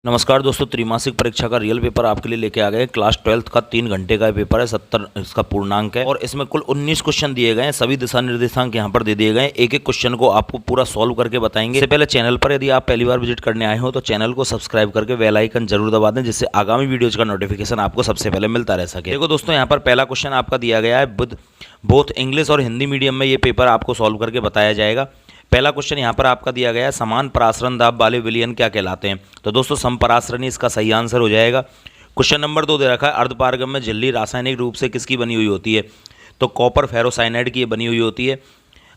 नमस्कार दोस्तों, त्रैमासिक परीक्षा का रियल पेपर आपके लिए लेके आ गए। क्लास 12th का 3 घंटे का पेपर है, 70 इसका पूर्णांक है और इसमें कुल 19 क्वेश्चन दिए गए हैं। सभी दिशा निर्देशांक यहाँ पर दे दिए गए हैं। एक एक क्वेश्चन को आपको पूरा सॉल्व करके बताएंगे। इससे पहले चैनल पर यदि आप पहली बार विजिट करने आए हो तो चैनल को सब्सक्राइब करके बेल आइकन जरूर दबा दें, जिससे आगामी वीडियोज का नोटिफिकेशन आपको सबसे पहले मिलता रह सके। देखो दोस्तों, यहाँ पर पहला क्वेश्चन आपका दिया गया है। बोथ इंग्लिश और हिंदी मीडियम में ये पेपर आपको सॉल्व करके बताया जाएगा। पहला क्वेश्चन यहाँ पर आपका दिया गया है, समान परासरण दाब वाले विलयन क्या कहलाते हैं। तो दोस्तों समपरासरणी इसका सही आंसर हो जाएगा। क्वेश्चन नंबर 2 दे रखा है, अर्धपारगम्य झिल्ली रासायनिक रूप से किसकी बनी हुई होती है। तो कॉपर फेरोसाइनाइड की बनी हुई होती है।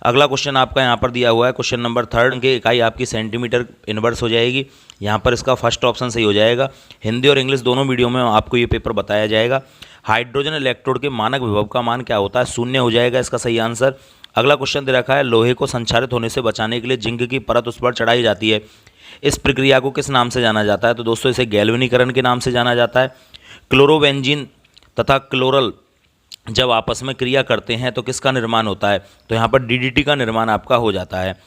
अगला क्वेश्चन आपका यहाँ पर दिया हुआ है, क्वेश्चन नंबर 3 की इकाई आपकी सेंटीमीटर इनवर्स हो जाएगी। यहाँ पर इसका फर्स्ट ऑप्शन सही हो जाएगा। हिंदी और इंग्लिश दोनों मीडियम में आपको ये पेपर बताया जाएगा। हाइड्रोजन इलेक्ट्रोड के मानक विभव का मान क्या होता है, 0 हो जाएगा इसका सही आंसर। अगला क्वेश्चन दे रखा है, लोहे को संक्षारित होने से बचाने के लिए जिंक की परत उस पर चढ़ाई जाती है। इस प्रक्रिया को किस नाम से जाना जाता है। तो दोस्तों इसे गैल्वेनीकरण के नाम से जाना जाता है। क्लोरोबेंजीन तथा क्लोरल जब आपस में क्रिया करते हैं तो किसका निर्माण होता है। तो यहाँ पर डीडीटी का निर्माण आपका हो जाता है।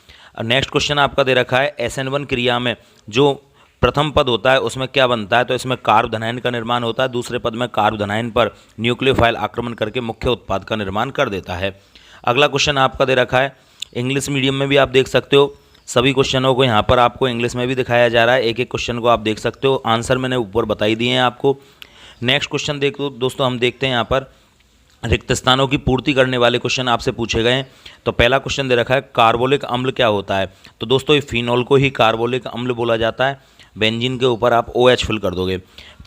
नेक्स्ट क्वेश्चन आपका दे रखा है, SN1 क्रिया में जो प्रथम पद होता है उसमें क्या बनता है। तो इसमें कार्बोधनाइन का निर्माण होता है। दूसरे पद में कार्बोधनाइन पर न्यूक्लियोफाइल आक्रमण करके मुख्य उत्पाद का निर्माण कर देता है। अगला क्वेश्चन आपका दे रखा है, इंग्लिश मीडियम में भी आप देख सकते हो। सभी क्वेश्चनों को यहाँ पर आपको इंग्लिश में भी दिखाया जा रहा है। एक एक क्वेश्चन को आप देख सकते हो। आंसर मैंने ऊपर बताई दिए हैं आपको। नेक्स्ट क्वेश्चन देखो दोस्तों, हम देखते हैं यहाँ पर रिक्त स्थानों की पूर्ति करने वाले क्वेश्चन आपसे पूछे गए हैं। तो पहला क्वेश्चन दे रखा है, कार्बोलिक अम्ल क्या होता है। तो दोस्तों ये फिनॉल को ही कार्बोलिक अम्ल बोला जाता है। बेंजीन के ऊपर आप OH फिल कर दोगे।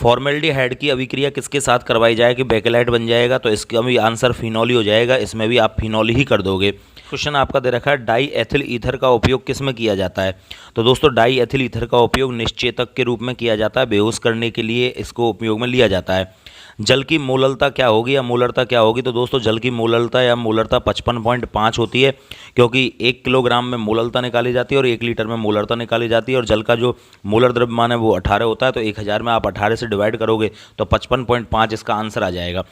फॉर्मेल्डिहाइड की अभिक्रिया किसके साथ करवाई जाए कि बेकेलाइट बन जाएगा। तो इसका भी आंसर फिनॉल ही हो जाएगा। इसमें भी आप फिनॉल ही कर दोगे। क्वेश्चन आपका दे रखा है, डाई एथिल ईथर का उपयोग किस में किया जाता है। तो दोस्तों डाई एथिल ईथर का उपयोग निश्चेतक के रूप में किया जाता है। बेहोश करने के लिए इसको उपयोग में लिया जाता है। जल की मोललता क्या होगी या मोलरता क्या होगी। तो दोस्तों जल की मोललता या मोलरता 55.5 होती है, क्योंकि 1 किलोग्राम में मोललता निकाली जाती है और 1 लीटर में मोलरता निकाली जाती है। और जल का जो मोलर द्रव्यमान है वो 18 होता है। तो 1000 में आप 18 से डिवाइड करोगे तो 55.5 इसका आंसर आ जाएगा।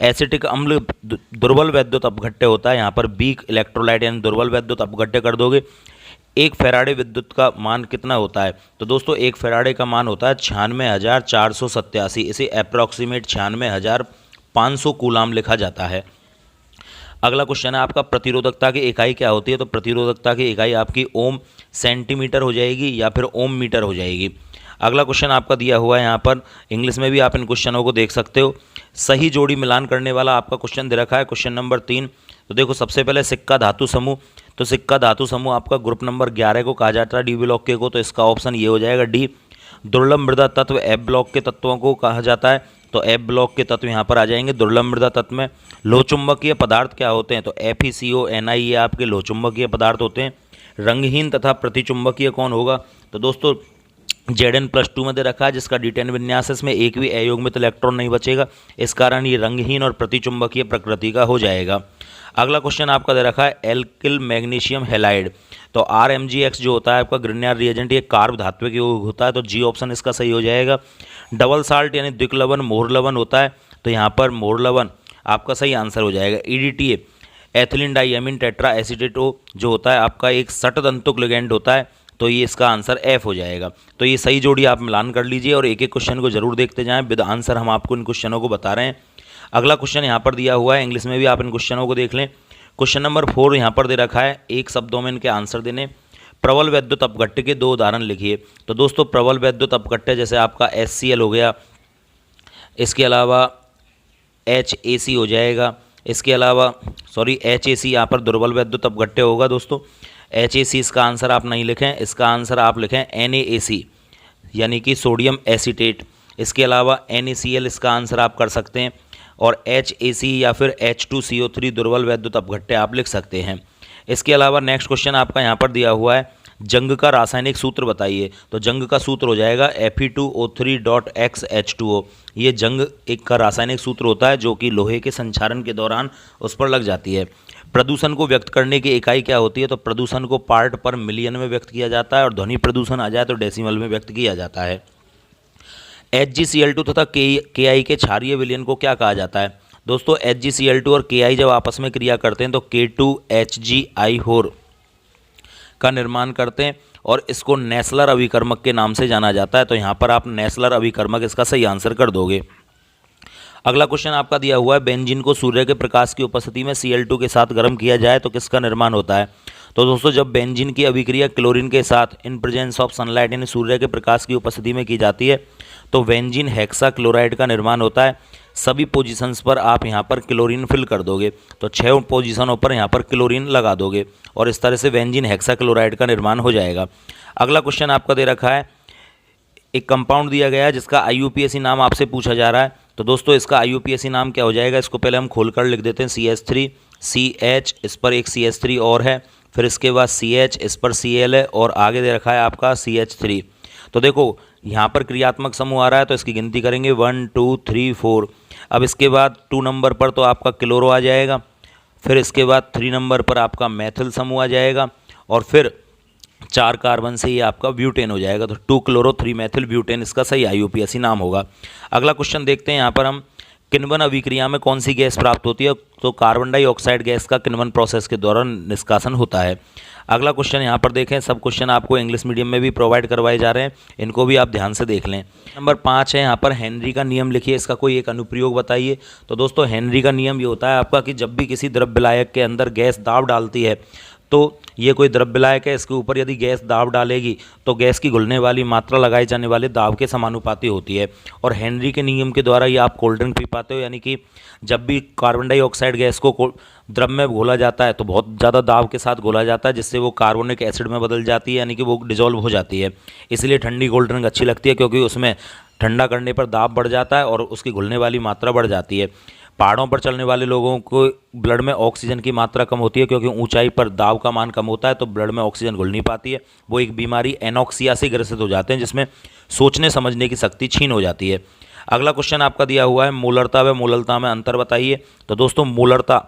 एसिटिक अम्ल दुर्बल वैद्युत अपघट्य होता है। यहाँ पर वीक इलेक्ट्रोलाइट यानी दुर्बल वैद्युत अपघट्य कर दोगे। 1 फैराडे विद्युत का मान कितना होता है। तो दोस्तों 1 फैराडे का मान होता है 96,487। इसे अप्रॉक्सीमेट 96,500 कूलाम लिखा जाता है। अगला क्वेश्चन है आपका, प्रतिरोधकता की इकाई क्या होती है। तो प्रतिरोधकता की इकाई आपकी ओम सेंटीमीटर हो जाएगी या फिर ओम मीटर हो जाएगी। अगला क्वेश्चन आपका दिया हुआ है, यहाँ पर इंग्लिश में भी आप इन क्वेश्चनों को देख सकते हो। सही जोड़ी मिलान करने वाला आपका क्वेश्चन दे रखा है, क्वेश्चन नंबर 3। तो देखो सबसे पहले सिक्का धातु समूह। तो सिक्का धातु समूह आपका ग्रुप नंबर 11 को कहा जाता है, डी ब्लॉक के को। तो इसका ऑप्शन ये हो जाएगा डी। दुर्लभ मृदा तत्व F ब्लॉक के तत्वों को कहा जाता है। तो F ब्लॉक के तत्व यहाँ पर आ जाएंगे दुर्लभ मृदा तत्व में। लोह चुंबकीय पदार्थ क्या होते हैं। तो FeCO Ni ये आपके लोह चुंबकीय पदार्थ होते हैं। रंगहीन तथा प्रतिचुंबकीय कौन होगा। तो दोस्तों Zn+2 में दे रखा है, जिसका D10 विन्यास, इसमें एक भी अयोग्मित इलेक्ट्रॉन नहीं बचेगा। इस कारण ये रंगहीन और प्रतिचुंबकीय प्रकृति का हो जाएगा। अगला क्वेश्चन आपका दे रखा है, एल्किल मैग्नीशियम हैलाइड। तो RMgX जो होता है आपका ग्रिग्नार रिएजेंट, ये कार्ब धात्विक यौगिक होता है। तो जी ऑप्शन इसका सही हो जाएगा। डबल साल्ट यानी द्विक लवण मोर लवण होता है। तो यहाँ पर मोर लवण आपका सही आंसर हो जाएगा। EDTA एथिलीन डाइमीन टेट्रा एसीटेटो जो होता है आपका एक सटदंतुक लिगेंड होता है। तो ये इसका आंसर F हो जाएगा। तो ये सही जोड़ी आप मिलान कर लीजिए और एक एक क्वेश्चन को जरूर देखते जाएं। विद आंसर हम आपको इन क्वेश्चनों को बता रहे हैं। अगला क्वेश्चन यहाँ पर दिया हुआ है, इंग्लिश में भी आप इन क्वेश्चनों को देख लें। क्वेश्चन नंबर 4 यहाँ पर दे रखा है, एक शब्दों में इनके आंसर देने। प्रबल वैद्युत अपघट्य के 2 उदाहरण लिखिए। तो दोस्तों प्रबल वैद्युत अपघट्य जैसे आपका HCl हो गया, इसके अलावा HAC हो जाएगा। इसके अलावा HAC यहाँ पर दुर्बल वैद्युत अपघट्य होगा। दोस्तों HAC इसका आंसर आप नहीं लिखें, इसका आंसर आप लिखें NaAC यानी कि सोडियम एसीटेट। इसके अलावा NaCl इसका आंसर आप कर सकते हैं। और HAC या फिर H2CO3 दुर्बल वैद्युत अपघट्य आप लिख सकते हैं। इसके अलावा नेक्स्ट क्वेश्चन आपका यहाँ पर दिया हुआ है, जंग का रासायनिक सूत्र बताइए। तो जंग का सूत्र हो जाएगा Fe2O3.XH2O। ये जंग एक का रासायनिक सूत्र होता है जो कि लोहे के संक्षारण के दौरान उस पर लग जाती है। प्रदूषण को व्यक्त करने की इकाई क्या होती है। तो प्रदूषण को पार्ट पर मिलियन में व्यक्त किया जाता है और ध्वनि प्रदूषण आ जाए तो डेसिमल में व्यक्त किया जाता है। HgCl2 तथा Ki के क्षारीय विलयन को क्या कहा जाता है। दोस्तों HgCl2 और Ki जब आपस में क्रिया करते हैं तो K2HgI4 का निर्माण करते हैं और इसको नेस्लर अभिकर्मक के नाम से जाना जाता है। तो यहाँ पर आप नेस्लर अभिकर्मक इसका सही आंसर कर दोगे। अगला क्वेश्चन आपका दिया हुआ है, बेंजीन को सूर्य के प्रकाश की उपस्थिति में Cl2 के साथ गर्म किया जाए तो किसका निर्माण होता है। तो दोस्तों जब बेंजीन की अभिक्रिया क्लोरीन के साथ इन प्रेजेंस ऑफ सनलाइट यानी सूर्य के प्रकाश की उपस्थिति में की जाती है तो बेंजीन हेक्सा क्लोराइड का निर्माण होता है। सभी पोजीशंस पर आप यहाँ पर क्लोरीन फिल कर दोगे, तो 6 पोजीशनों पर यहाँ पर क्लोरीन लगा दोगे और इस तरह से बेंजीन हेक्सा क्लोराइड का निर्माण हो जाएगा। अगला क्वेश्चन आपका दे रखा है, एक कंपाउंड दिया गया है जिसका IUPAC नाम आपसे पूछा जा रहा है। तो दोस्तों इसका IUPAC नाम क्या हो जाएगा, इसको पहले हम खोल कर लिख देते हैं। CH3 CH, इस पर एक CH3 और है, फिर इसके बाद CH, इस पर Cl है और आगे दे रखा है आपका CH3। तो देखो यहाँ पर क्रियात्मक समूह आ रहा है तो इसकी गिनती करेंगे 1 2 3 4। अब इसके बाद 2 नंबर पर तो आपका क्लोरो आ जाएगा, फिर इसके बाद 3 नंबर पर आपका मैथिल समूह आ जाएगा और फिर 4 कार्बन से ये आपका ब्यूटेन हो जाएगा। तो 2 क्लोरो 3 मैथिल ब्यूटेन इसका सही IUPAC नाम होगा। अगला क्वेश्चन देखते हैं, यहाँ पर हम किण्वन अभिक्रिया में कौन सी गैस प्राप्त होती है। तो कार्बन डाइऑक्साइड गैस का किण्वन प्रोसेस के दौरान निष्कासन होता है। अगला क्वेश्चन यहाँ पर देखें, सब क्वेश्चन आपको इंग्लिश मीडियम में भी प्रोवाइड करवाए जा रहे हैं, इनको भी आप ध्यान से देख लें। नंबर 5 है यहाँ पर, हेनरी का नियम लिखिए, इसका कोई एक अनुप्रयोग बताइए। तो दोस्तों हेनरी का नियम ये होता है आपका कि जब भी किसी द्रव्य विलायक के अंदर गैस दाब डालती है तो ये कोई द्रव्य विलायक है, इसके ऊपर यदि गैस दाब डालेगी तो गैस की घुलने वाली मात्रा लगाए जाने वाले दाब के समानुपाती होती है। और हेनरी के नियम के द्वारा ये आप कोल्ड ड्रिंक पी पाते हो, यानी कि जब भी कार्बन डाइऑक्साइड गैस को द्रव में घोला जाता है तो बहुत ज़्यादा दाब के साथ घोला जाता है, जिससे वो कार्बोनिक एसिड में बदल जाती है, यानी कि वो डिजोल्व हो जाती है। इसलिए ठंडी कोल्ड ड्रिंक अच्छी लगती है, क्योंकि उसमें ठंडा करने पर दाब बढ़ जाता है और उसकी घुलने वाली मात्रा बढ़ जाती है। पहाड़ों पर चलने वाले लोगों को ब्लड में ऑक्सीजन की मात्रा कम होती है, क्योंकि ऊंचाई पर दाब का मान कम होता है तो ब्लड में ऑक्सीजन घुल नहीं पाती है। वो एक बीमारी एनॉक्सिया से ग्रसित हो जाते हैं, जिसमें सोचने समझने की शक्ति छीन हो जाती है। अगला क्वेश्चन आपका दिया हुआ है, मोलरता व मोललता में अंतर बताइए। तो दोस्तों मोलरता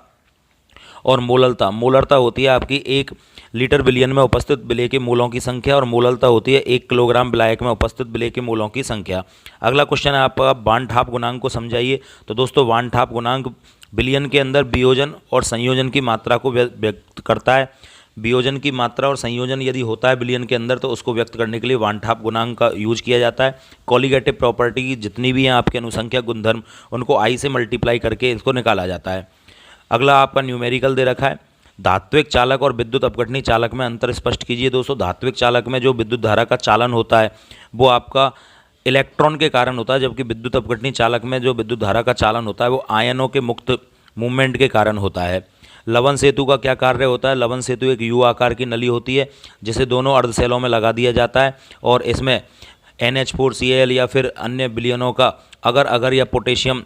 और मोलरता होती है आपकी 1 लीटर बिलियन में उपस्थित विलेय के मूलों की संख्या और मोललता होती है 1 किलोग्राम विलायक में उपस्थित विलेय के मूलों की संख्या। अगला क्वेश्चन है आपका, वान ठाप गुणांक को समझाइए। तो दोस्तों वान ठाप गुणांक बिलियन के अंदर वियोजन और संयोजन की मात्रा को व्यक्त करता है। वियोजन की मात्रा और संयोजन यदि होता है बिलियन के अंदर तो उसको व्यक्त करने के लिए वान ठाप गुणांक का यूज किया जाता है। कॉलीगेटिव प्रॉपर्टी की जितनी भी हैं आपके अनुसंख्या गुणधर्म, उनको आई से मल्टीप्लाई करके इसको निकाला जाता है। अगला आपका न्यूमेरिकल दे रखा है, धात्विक चालक और विद्युत अपघटनी चालक में अंतर स्पष्ट कीजिए। दोस्तों धात्विक चालक में जो विद्युत धारा का चालन होता है वो आपका इलेक्ट्रॉन के कारण होता है, जबकि विद्युत अपघटनी चालक में जो विद्युत धारा का चालन होता है वो आयनों के मुक्त मूवमेंट के कारण होता है। लवन सेतु का क्या कार्य होता है। लवन सेतु एक यू आकार की नली होती है जिसे दोनों अर्धशैलों में लगा दिया जाता है और इसमें NH4Cl या फिर अन्य विलयनों का अगर या पोटेशियम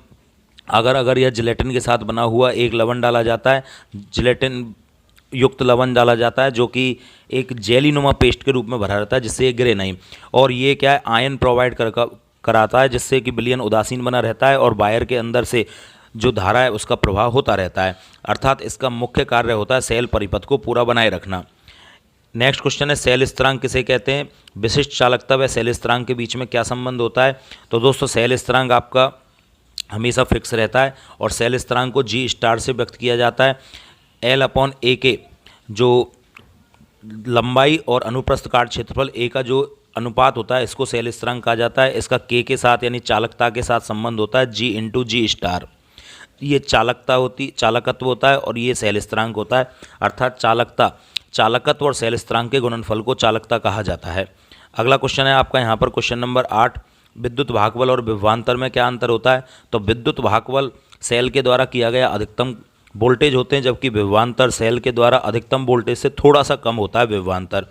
अगर या जिलेटिन के साथ बना हुआ एक लवण डाला जाता है, जिलेटिन युक्त लवण डाला जाता है जो कि एक जेलीनुमा पेस्ट के रूप में भरा रहता है जिससे ये गिरे नहीं। और ये क्या है, आयन प्रोवाइड कराता है जिससे कि विलयन उदासीन बना रहता है और वायर के अंदर से जो धारा है उसका प्रवाह होता रहता है। अर्थात इसका मुख्य कार्य होता है सेल परिपथ को पूरा बनाए रखना। नेक्स्ट क्वेश्चन है, सेल स्थिरांक किसे कहते हैं। विशिष्ट चालकता व सेल स्थिरांक के बीच में क्या संबंध होता है। तो दोस्तों सेल स्थिरांक आपका हमेशा फिक्स रहता है और सेल स्थिरांक को G स्टार से व्यक्त किया जाता है। L/A के जो लंबाई और अनुप्रस्थ काट क्षेत्रफल A का जो अनुपात होता है इसको सेल स्थिरांक कहा जाता है। इसका K के साथ यानी चालकता के साथ संबंध होता है G स्टार। ये चालकत्व होता है और ये सेल स्थिरांक होता है। अर्थात चालकत्व और सेल स्थिरांक के गुणनफल को चालकता कहा जाता है। अगला क्वेश्चन है आपका यहाँ पर क्वेश्चन नंबर 8, विद्युत भागबल और विभवांतर में क्या अंतर होता है। तो विद्युत भागबल सेल के द्वारा किया गया अधिकतम वोल्टेज होते हैं, जबकि विभवांतर सेल के द्वारा अधिकतम वोल्टेज से थोड़ा सा कम होता है विभवांतर।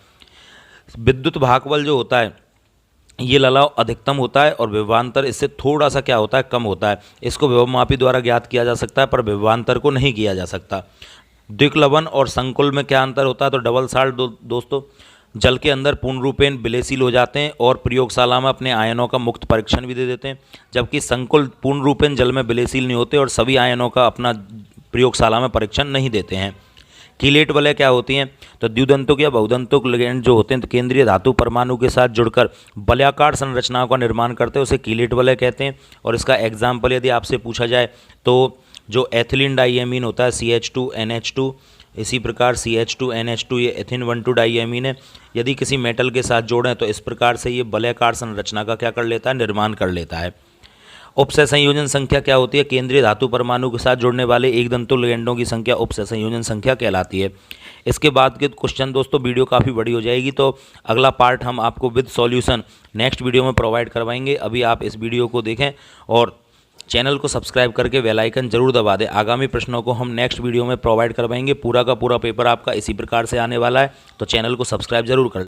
विद्युत भागबल जो होता है ये ललाव अधिकतम होता है और विभवांतर इससे थोड़ा सा क्या होता है, कम होता है। इसको विभवमापी द्वारा ज्ञात किया जा सकता है पर विभवांतर को नहीं किया जा सकता। द्विक्लवन और संकुल में क्या अंतर होता है। तो डबल साल्ट दोस्तों जल के अंदर पूर्ण रूपेण विलेयशील हो जाते हैं और प्रयोगशाला में अपने आयनों का मुक्त परीक्षण भी दे देते हैं, जबकि संकुल पूर्ण रूपेण जल में विलेयशील नहीं होते और सभी आयनों का अपना प्रयोगशाला में परीक्षण नहीं देते हैं। कीलेट वलय क्या होती हैं। तो द्विदंतुक या बहुदंतुक लिगेंड जो होते हैं तो केंद्रीय धातु परमाणु के साथ जुड़कर वलयाकार संरचनाओं का निर्माण करते हैं, उसे कीलेट वलय कहते हैं। और इसका एग्जाम्पल यदि आपसे पूछा जाए तो जो एथिलीन डाइएमीन होता है CH2NH2 इसी प्रकार CH2NH2 ये एथिन 1,2 डाईएमीन है। यदि किसी मेटल के साथ जोड़ें तो इस प्रकार से ये वलयाकार संरचना का क्या कर लेता है, निर्माण कर लेता है। उपसय संयोजन संख्या क्या होती है, केंद्रीय धातु परमाणु के साथ जुड़ने वाले एक दंतुल लिगेंडों की संख्या उपसय संयोजन संख्या कहलाती है। इसके बाद के क्वेश्चन दोस्तों वीडियो काफ़ी बड़ी हो जाएगी, तो अगला पार्ट हम आपको विद सॉल्यूशन नेक्स्ट वीडियो में प्रोवाइड करवाएंगे। अभी आप इस वीडियो को देखें और चैनल को सब्सक्राइब करके बेल आइकन जरूर दबा दें। आगामी प्रश्नों को हम नेक्स्ट वीडियो में प्रोवाइड करवाएंगे। पूरा का पूरा पेपर आपका इसी प्रकार से आने वाला है, तो चैनल को सब्सक्राइब जरूर कर